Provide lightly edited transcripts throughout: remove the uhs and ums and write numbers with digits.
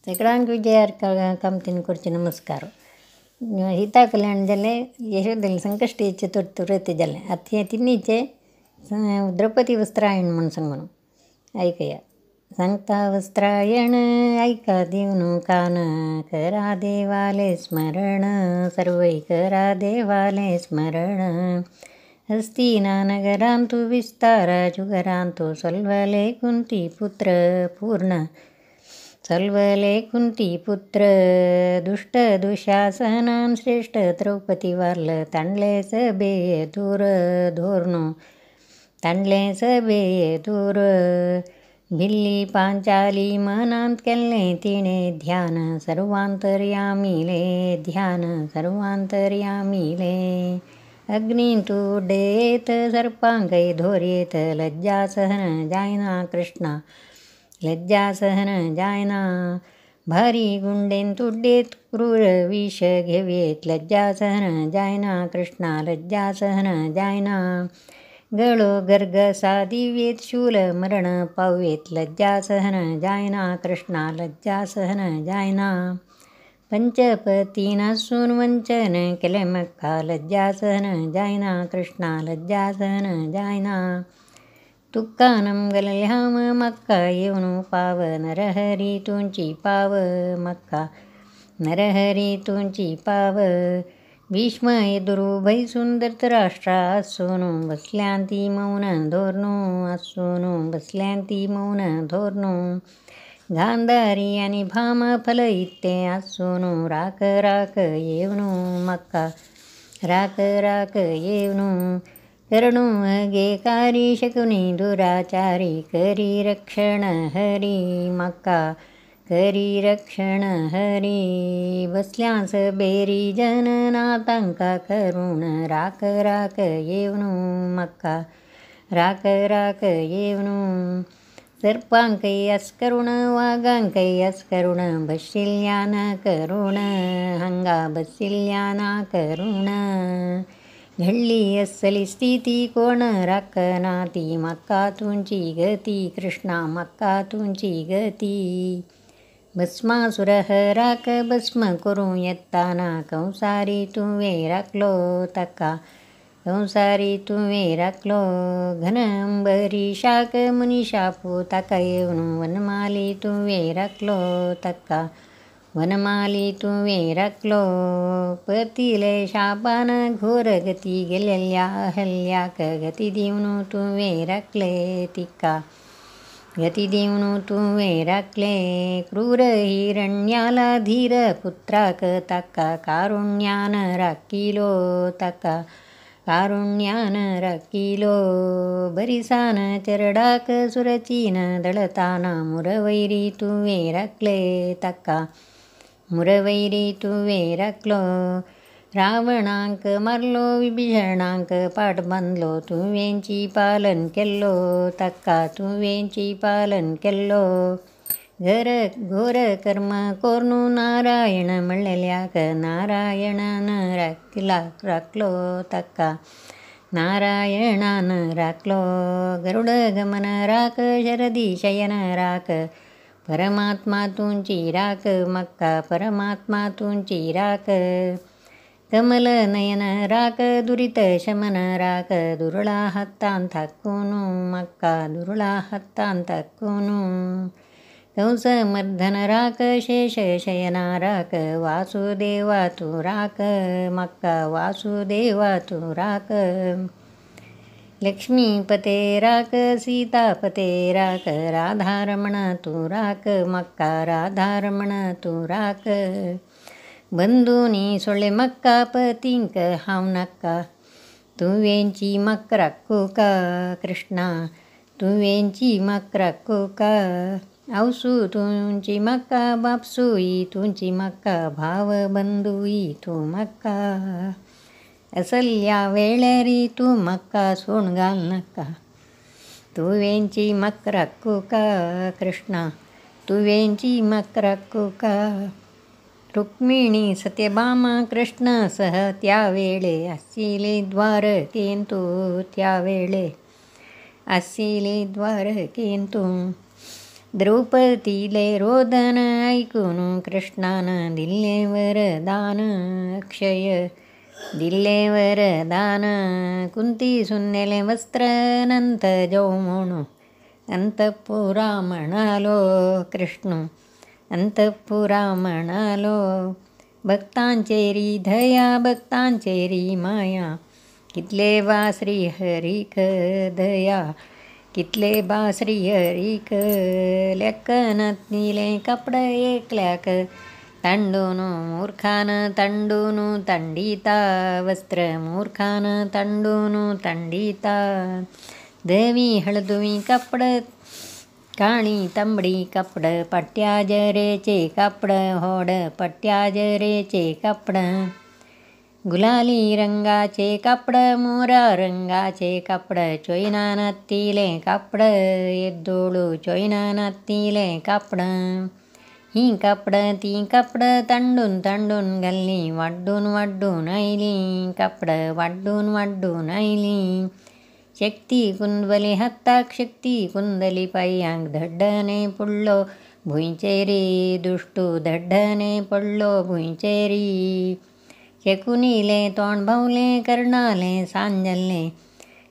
ಸಕಳಾಂಗ್ ವಿಜಯಾರ್ ಕಂತಿನ ಕುರ್ಚಿ ನಮಸ್ಕಾರ. ಹಿತಾ ಕಲ್ಯಾಣ ಜಲ್ಲೆ ಯಶೋದಲ್ಲಿ ಸಂಕಷ್ಟಿ ಚತುರ್ಥಿ ಜಲ್ಲೆ ಅತ್ಯ ತಿನ್ನೀಚೆ द्रौपदी वस्त्रायण म्हणून सांगून ऐकूया. सांगता वस्त्रायण ऐका देवनु कान, करा देवाले स्मरण सर्वै करा देवाले स्मरण. हस्तिना नगरांतु विस्तार जुगरांतु सल्वले कुंती पुत्र पूर्ण सल्वले कुंती पुत्र. दुष्ट दुःशासनान श्रेष्ठ द्रौपदी वारल तांडले सभेये दूर धोरणो तांडले सभेये दूर. भिल्ली पांचाली मनांत केल्ले तिणे ध्यान सर्वांतर्यामिले ध्यान सर्वांतर्यामिले. अग्निंतु उड्डेत सर्पांकै धोर्येत लज्जा सहन जायना कृष्णा लज्जा सहन जायना. भारी गुंडेन तुड्डेत क्रूर विष घेवेत लज्जा सहन जायना कृष्णा लज्जा सहन जायना. गळो गर्ग सादिवेत शूल मरण पावेत लज्जा सहन जायना कृष्णा लज्जा सहन जायना. पंचपतीनासून वंचन केले मक्का लज्जा सहन जायना कृष्णा लज्जा सहन जायना. तुक्कानम गलल्ह्याम मक्का येऊन पाव नरहरी तुंची पाव मक्का नरहरी तुंची पाव. भीष्म येदुरु भै सुंदर धृतराष्ट्रा असोनु बसल्यांती मौन धोरणो असोनु बसल्यांती मौन धोरणो. गांधारी आणि भाम फल इत्ते असोनु राख राख येवनु मक्का राख राख येवनु. करणो अगेकारी शकुनी दुराचारी करी रक्षण हरी मक्का करी रक्षण हरी. बसल्यास बेरी जननातांका करुण राख राख येवनु मक्का राख राख येवनु. सर्पांकै अस्करुण वाघांकै अस्करुण बशिल्यान करुण हंगा बसिल्याना करुण. घडली असली स्थिती कोण राखनाती मक्का तुंची गती कृष्णा मक्का तुंची गती. भस्मासुर राख भस्म करू येताना कंसारी तुवे राखलो तक्का कंसारी तुवे राखलो. घन अंबरी शाक मुनिशापू ताका येऊन वनमाली तुवे राखलो तक्का वनमाली तुवे राखलो. पतीले शापान घोर गती गेलेल्या अहल्याक गती देऊन तुवे राखले तिक्का गती देऊन तुवे राखले. क्रूर हिरण्याला धीर पुत्राक ताका कारुण्यान राखिलो ताका कारुण्यान राखिलो. बरिसान चरडाक सुरचीन दळताना मुरवैरी तुवे राखले ताका मुरवैरी तुवे राखलो. रावणांक मारलो विभीषणांक पाठ बांधलो तुवेंची पालन केल्लो तक्का तुवेंची पालन केल्लो. घोर कर्म कोरनू नारायण म्हणलेल्याक नारायणान राखलो तक्का नारायणान राखलो. गरुड गमन राख शरदी शयन राख परमात्मा तुंची राख मक्का परमात्मा तुंची राख. कमल नयन राख दुरित शमन राख दुर्ळा हत्तान थाकूनु मक्का दुर्ळा हत्तान थाकूनु. कंस मर्दन राख शेष शयना राख वासुदेवा तू राख मक्का वासुदेवा तू राख. लक्ष्मीपते राख सीतापते राख राधारमण तू राख मक्का राधारमण तू राख. बंधुनी सोळे मक्का पतींक हाव नक्का तुवेंची मक राखू का कृष्णा तुवेंची मक राखू का. आवसू तुंची मक्का बापसूई तुंची मक्का भाव बंधुई तू मक्का. असल्या वेळेरी तू मक्का सोड घाल नका तुवेंची मक राखू का कृष्णा तुवेंची मक राखू का. रुक्मिणी सत्यभामा कृष्ण सह त्यावेळे असिले द्वारकेंतु त्यावेळे असिले द्वारकेंतु. द्रौपदीले रोदन ऐकून कृष्णानं दिले वरदान अक्षय दिले वरदान. कुंती सुनेले वस्त्र नंत जो म्हणू अंतपुरा म्हणालो कृष्ण अंतपुरा म्हणालो. भक्तांचेरी दया भक्तांचेरी माया कितले बा श्री हरिक दया कितले बा श्री हरिक. लेकनात निले कपडे एकल्याक तांडून मूर्खान तांडून तांडिता वस्त्र मूर्खान तांडून तांडिता. धवी हळदुवी कापड काळी तांबडी कापड पट्ट्याजरेचे कापड होड पट्ट्याजरेचे कापड. गुलाली रंगाचे कापड मोरा रंगाचे कापड चोयना नातीले कापड एद्दोळू चोयना नातीले कापड. ही कापड ती कापड तांडून तांडून घालली वाड्डून वाड्डून आयली कापड वाड्डून वाड्डून आयली. शक्ती कुंदवली हाताक शक्ती कुंदली पायांक धड्डने पडलो भुंयचेरी दुष्टू धड्डने पडलो भुंयचेरी. शकुनीले तोंड भावले कर्णाले सांजल्ले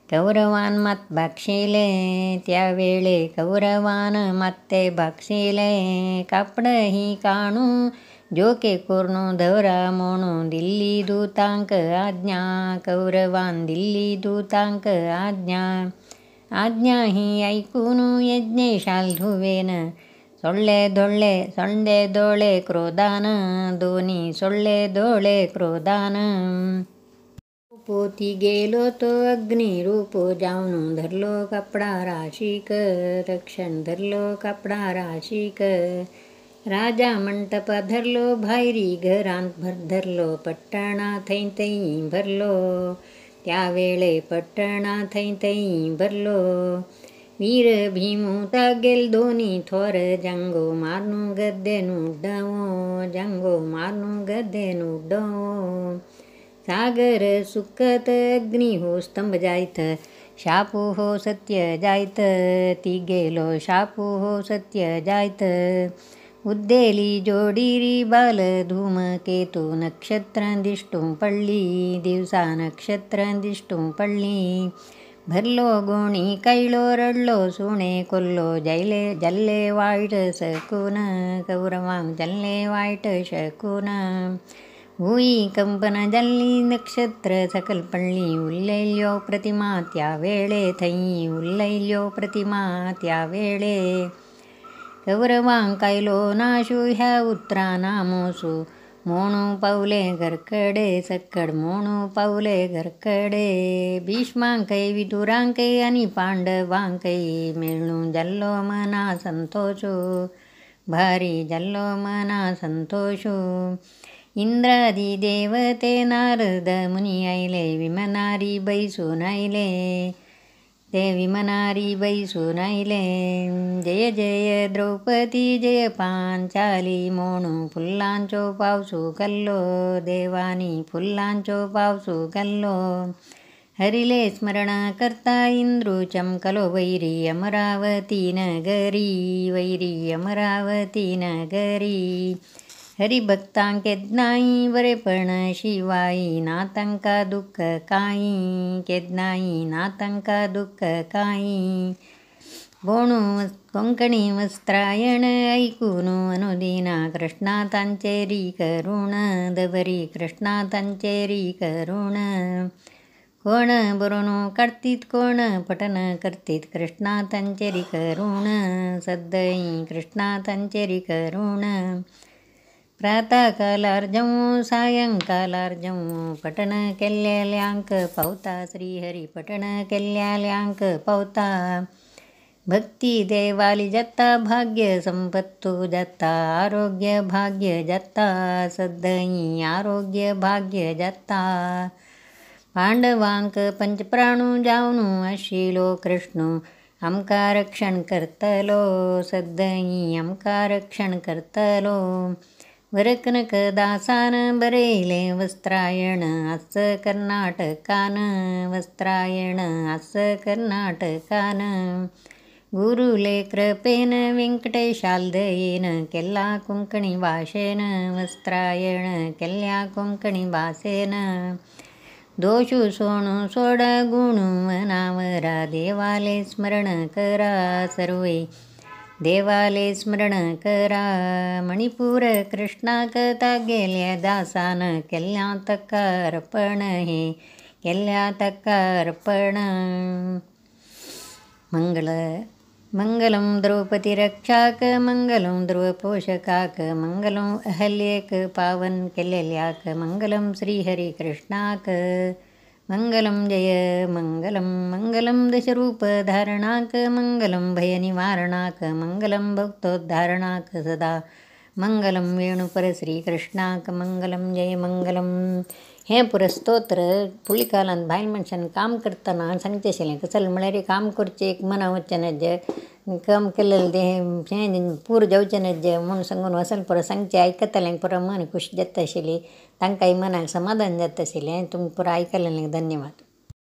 कौरवान मात भागशिले त्यावेळे कौरवान माते भागशिले. कापड ही काणू जोके कोरणू धवरा म्हणू दिल्ली दूतांक आज्ञा कौरवान दिल्ली दूतांक आज्ञा. आज्ञा ही ऐकून यज्ञेशाल धुवेन सोडले डोळे क्रोधान दोन्ही सोडले डोळे क्रोधान. पोती गेलो तो अग्नी रूपो जावनू धरलो कपडा राशीक रक्षण धरलो कपडा राशीक. राजा मंटप धरलो भायरी घरांत धरलो पट्टणा थैं थैं भरलो त्यावेळे पट्टणा थैं थैं भरलो. वीर भीमू तागेल दोन्ही थोर जांगो मारनू गद्देनू उड्डावो जांगो मारनू गद्देनू उड्डावो. सागर सुकत अग्नी हो स्तंभ जायत शापू हो सत्य जायत ती गेलो शापू हो सत्य जायत. उद्देली जोडीरी बाल धूमकेतू नक्षत्र दिष्टूं पडली दिवसा नक्षत्र दिष्टूं पडली. भरलो गोणी कैलो रडलो सुणे कोल्लो जल्ले वाईट शकून कौरवांक जल्ले वाईट शकून. भुई कंपन जल्ली नक्षत्र सकल पडली उल्लयल्यो प्रतिमा त्यावेळे थैं उल्लयल्यो प्रतिमा त्यावेळे. कौरवांक कायलो नाशू ह्या उतरा नामोसू मोणू पावले घरकडे सक्कड मोणू पावले घरकडे. भीष्मांकै विदुरांकै आणि पांडवांकै मेळूं जाल्लो मना संतोषू भारी जाल्लो मना संतोषू. इंद्रादी देवते नारद मुनी आयले विमनारी बैसून आयले ते विमनारी बैसून आयले. जय जय द्रौपदी जय पांचाली म्हणू फुल्लांचो पावसू घाल्लो देवानी फुल्लांचो पावसू घाल्लो. हरिले स्मरण करता इंद्रू चमकलो वैरी अमरावती नगरी वैरी अमरावती नगरी. हरिभक्तांक केदनाई बरेपण शिवाई नातांका दुःख काई केदनाई नातांका दुःख काई. बोणू कोंकणी वस्त्रायण ऐकून अनुदिना कृष्णा तांचेरी करुण दबरी कृष्णा तांचेरी करुण. कोण बरोनो काढतीत कोण पठन करतीत कृष्णा तांचेरी करुण सद्दई कृष्णा तांचेरी करुण. प्रातःकालार्जवू सायंकालार्जवू पठण केल्ल्याल्यांक पावता श्रीहरी पठण केल्ल्याल्यांक पावता. भक्ती देवाली जाता भाग्य संपत्तू जाता आरोग्य भाग्य जाता सद्दई आरोग्य भाग्य जाता. पांडवांक पंचप्राणू जावनू आशिलो कृष्ण आमका रक्षण करतलो सद्दई आमका रक्षण करतलो. वरकनक दासान बरेले वस्त्रायण आस कर्नाटकान वस्त्रायण आस कर्नाटकान. गुरुले कृपेन व्यंकटेशालदयेन केल्ला कुंकणी वाशेन वस्त्रायण केल्या कुंकणी वासेन दोषू सोणू सोड गुणू मनावरा देवाले स्मरण करा सर्वे देवाले स्मरण करा मणिपूर कृष्णाकता गेल्या दासान केल्या तक्कारपण हे केल्या तक्कारपण मंगलम द्रौपदी रक्षाक मंगलम ध्रुवपोषकाक मंगलम अहल्येक पावन केलेल्याक मंगलम श्रीहरिकृष्णाक मंगलम जय मंगलम मंगलम दशरूपधारणाक मंगलम भयनिवारणाक मंगलम भक्तोद्धारणाक सदा मंगलम वेणुपरश्रीकृष्णाक मंगलम जय मंगलम. हे पुरस्तोत्र पुळिकालांत बायल मनशान काम करतना सांगचें आशिल्लें चल म्हळ्यार काम करचें एक मना वचचें न्हय काम केलेलें तें पूर जावचें न्हय म्हूण सांगून वचून परत सांगचें आयकतालें पुरो मन खूश जाता आशिल्ली तांकांय मनाक समाधान जाता आशिल्लें. तुमी पुरो आयकलें धन्यवाद.